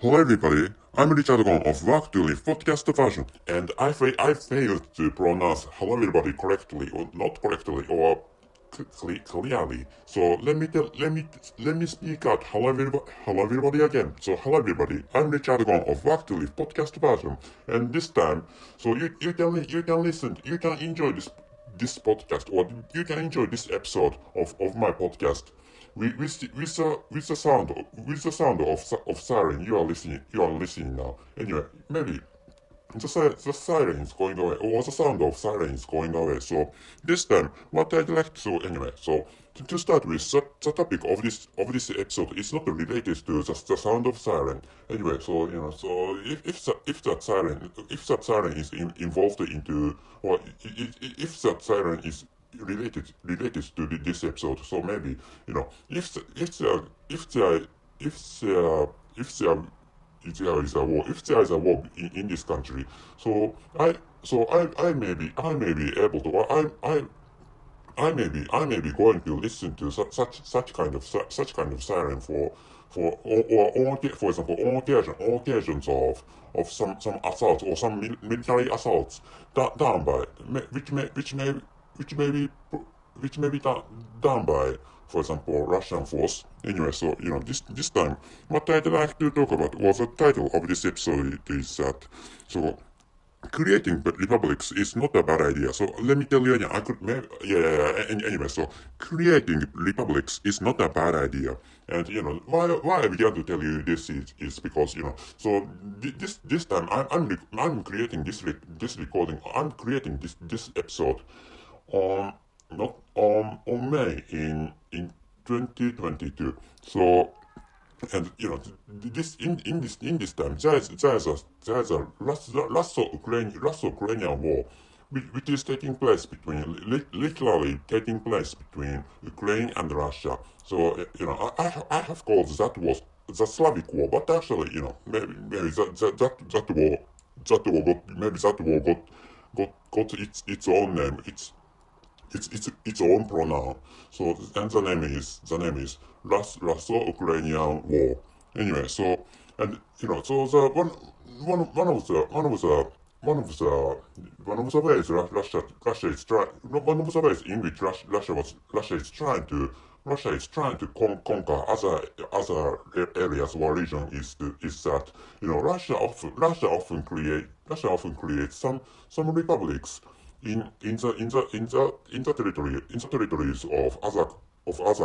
Hello everybody, I'm Richard Gon of Work to Live podcast version, and I failed to pronounce hello everybody correctly or not correctly or clearly. So let me speak out hello everybody again. So hello everybody, I'm Richard Gon of Work to Live podcast version, and this time, so you can listen, you can enjoy this podcast, or you can enjoy this episode of my podcast with the sound of siren you are listening now. Anyway, maybe the siren is going away, or the sound of siren is going away. So this time, what I'd like to anyway. So to start with, the topic of this episode is not related to the sound of siren. Anyway, so so if that siren is involved into, or if that siren is related to this episode, so maybe if there is a war, if there is a war in this country, so I may be able to, I may be going to listen to such kind of siren for example on occasions of some assaults or some military assaults done by which may be done by, for example, Russian force. Anyway, so this time what I'd like to talk about, was the title of this episode is that, so creating republics is not a bad idea. So let me tell you again, I could maybe, anyway, so creating republics is not a bad idea. And why I began to tell you this is because so this time I'm creating this recording, I'm creating this episode on not on May in 2022. So, and this in this time there is a Russo-Ukrainian war, which is taking place between, literally taking place between Ukraine and Russia. So I have called that was the Slavic War, but actually maybe that war got its own name. Its own pronoun. So and the name is Russo-Ukrainian War. Anyway, so and so the one of the ways Russia is trying, one of the ways in which Russia is trying to conquer other areas or region is that Russia often creates some republics in the territories of other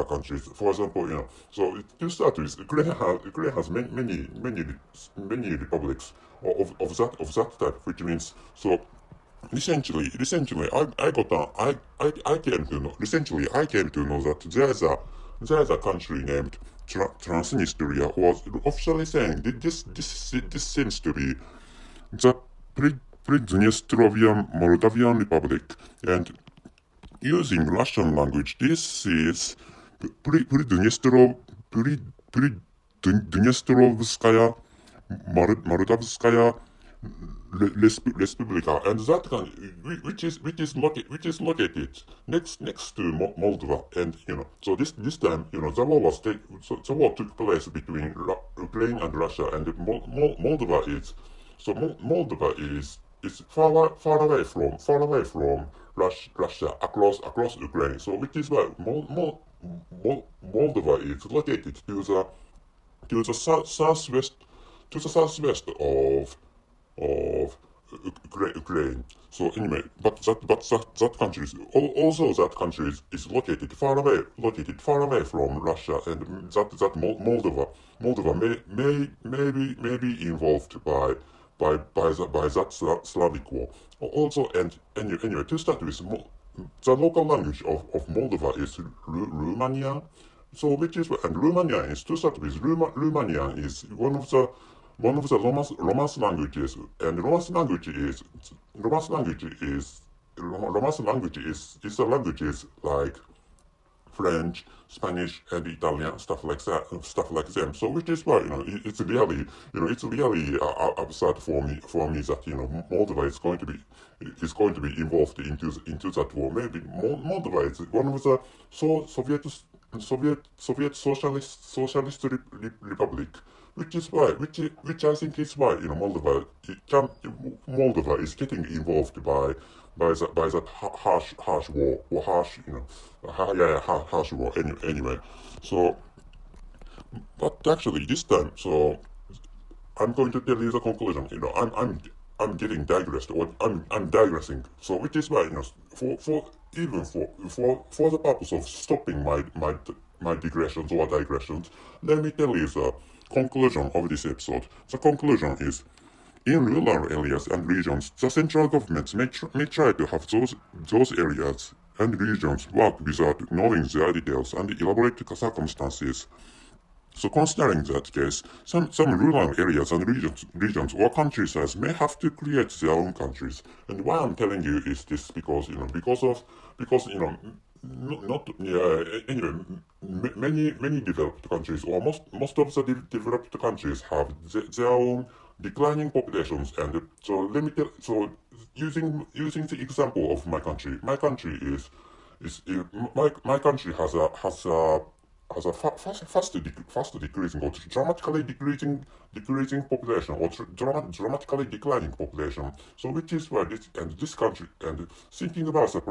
countries. For example, so to start with, Ukraine has many republics of that type, which means, so recently I came to know that there is a country named Transnistria, who was officially saying that this seems to be the Pridnestrovian Moldavian Republic, and using Russian language, this is Pridnestrovskaya Moldavskaya Respublika, and that which is located next to Moldova. And so this time the war took place between Ukraine and Russia, and Moldova is, so Moldova is far away from Russia, across Ukraine. So which is why Moldova is located to the southwest of Ukraine. So anyway, but that country is, also that country is located far away from Russia, and that Moldova may be involved by that Slavic war. Also, and anyway, to start with, the local language of Moldova is Romanian. So which is, and Romanian is, to start with, Romanian is one of the Romance languages, and Romance language is the languages like French, Spanish, and Italian, stuff like them. So which is why it's really absurd for me that Moldova is going to be involved into that war. Maybe Moldova is one of the Soviet Socialist Republic, which I think is why Moldova is getting involved by that harsh war or harsh harsh war anyway. So, but actually this time, so I'm going to tell you the conclusion. I'm getting digressed, or I'm digressing. So which is why, for the purpose of stopping my digressions or digressions, let me tell you the conclusion of this episode. The conclusion is, in rural areas and regions, the central governments may try to have those areas and regions work without knowing their details and elaborate circumstances. So considering that case, some rural areas and regions or countrysides may have to create their own countries. And why I'm telling you is this because, not anyway, many developed countries, or most of the developed countries have their own declining populations. And so let me tell, so using the example of my country my country has a fast decreasing or dramatically decreasing population, or dramatically declining population. So which is why this country, and thinking about the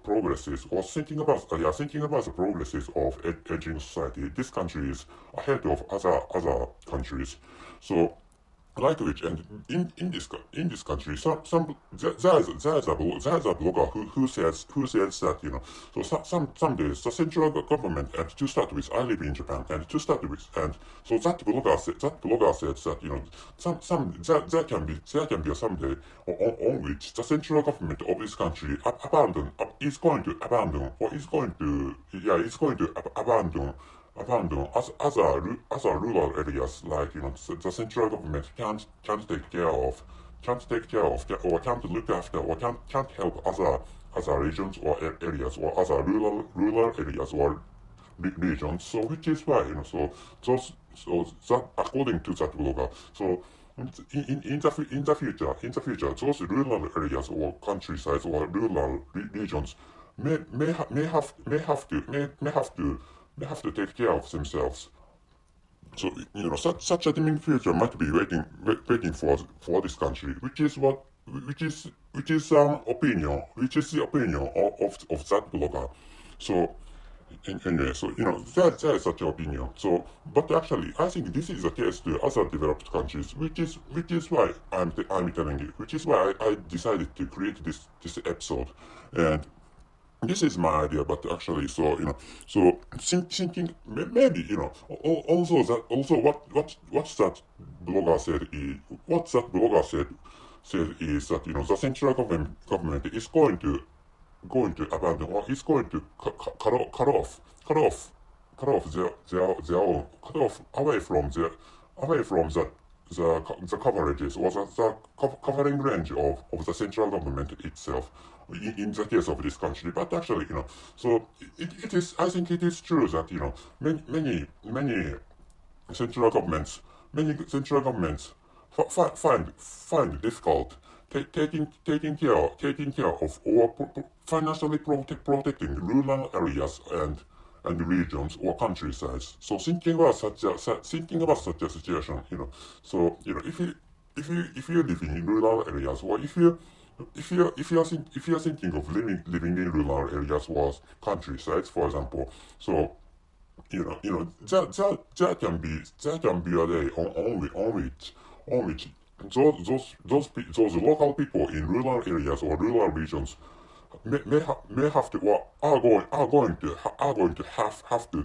progresses, or thinking about the progresses of aging society, this country is ahead of other countries. So like which, and in this country, there's a blogger who says that, some days the central government, and to start with, I live in Japan, and to start with, and so that blogger said that, there can be a someday on which the central government of this country is going to abandon, or is going to abandon other rural areas, like, the central government can't take care of, or can't look after, or can't help other regions or areas, or other rural areas or regions. So which is why, so that, according to that blogger, so in the future, those rural areas or countrysides or rural regions may have to take care of themselves. So, such a dimming future might be waiting for this country, which is the opinion of that blogger. So anyway, so, there is such an opinion. So, but actually, I think this is the case to other developed countries, which is why I'm telling you, which is why I decided to create this episode. And this is my idea, but actually, so thinking, maybe, also that blogger said is, is that, the central government is going to abandon, or is going to cut off their own, cut off away from the coverages, or the covering range of the central government itself, in the case of this country. But actually, so it is, I think it is true that, many central governments find difficult taking care of, or financially protecting rural areas and regions or countrysides. So thinking about such a situation, so, if you live in rural areas, or if you're thinking of living in rural areas or countrysides, for example, so, there can be a day on which those local people in rural areas or rural regions may have to, or are going to have to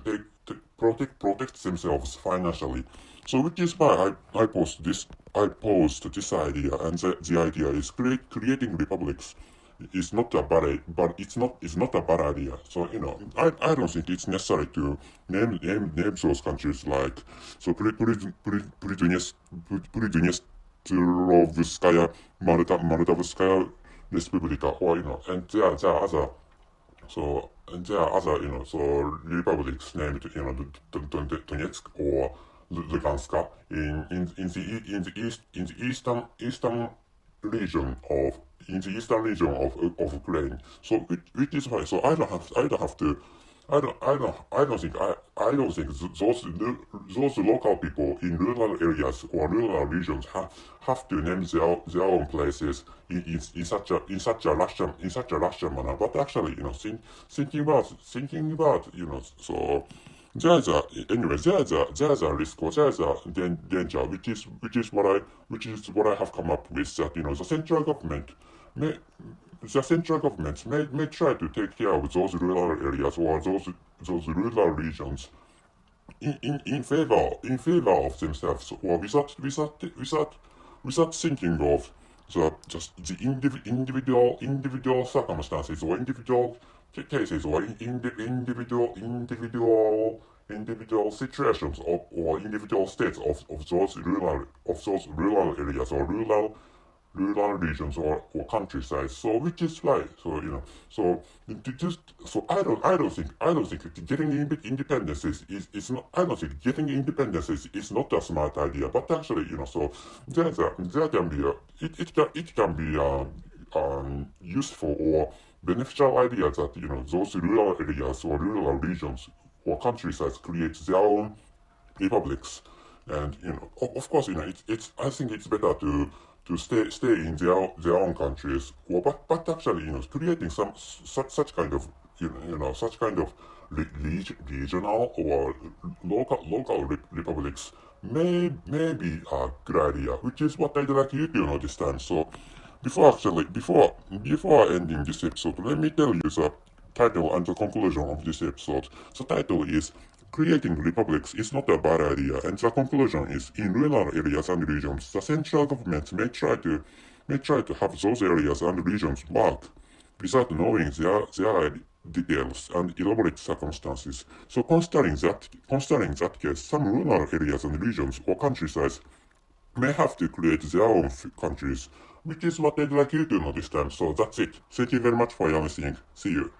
protect themselves financially. So which is why I posed this idea, and the idea is creating republics is not a bad, but it's not a bad idea. So, I don't think it's necessary to name those countries, like, so Приднестровская, Молдавская Республика, or, and there are other, so republics named, Donetsk or Luganska in the eastern region of Ukraine. So which is why, so I don't think those those local people in rural areas or rural regions have to name their own places in such a rational manner. But actually, thinking about so there's a risk or there's a danger, which is what I have come up with, that may the central government may try to take care of those rural areas or those rural regions in favor of themselves, or without thinking of the individual circumstances or individual cases or individual situations or individual states of those rural areas or rural regions or countryside. So which is why, I don't think getting independence is not, I don't think getting independence is not a smart idea. But actually, there can be it can be useful or beneficial idea that those rural areas or rural regions or countrysides create their own republics. And of course, it's I think it's better to stay in their own countries. Well, but actually, creating such kind of such kind of regional or local republics may be a good idea, which is what I'd like you to understand. So before ending this episode, let me tell you the title and the conclusion of this episode. The title is "Creating republics is not a bad idea," and the conclusion is, in rural areas and regions, the central government may try to have those areas and regions work without knowing their details and elaborate circumstances. So considering that case, some rural areas and regions or countrysides may have to create their own countries, which is what I'd like you to know this time. So that's it. Thank you very much for your listening. See you.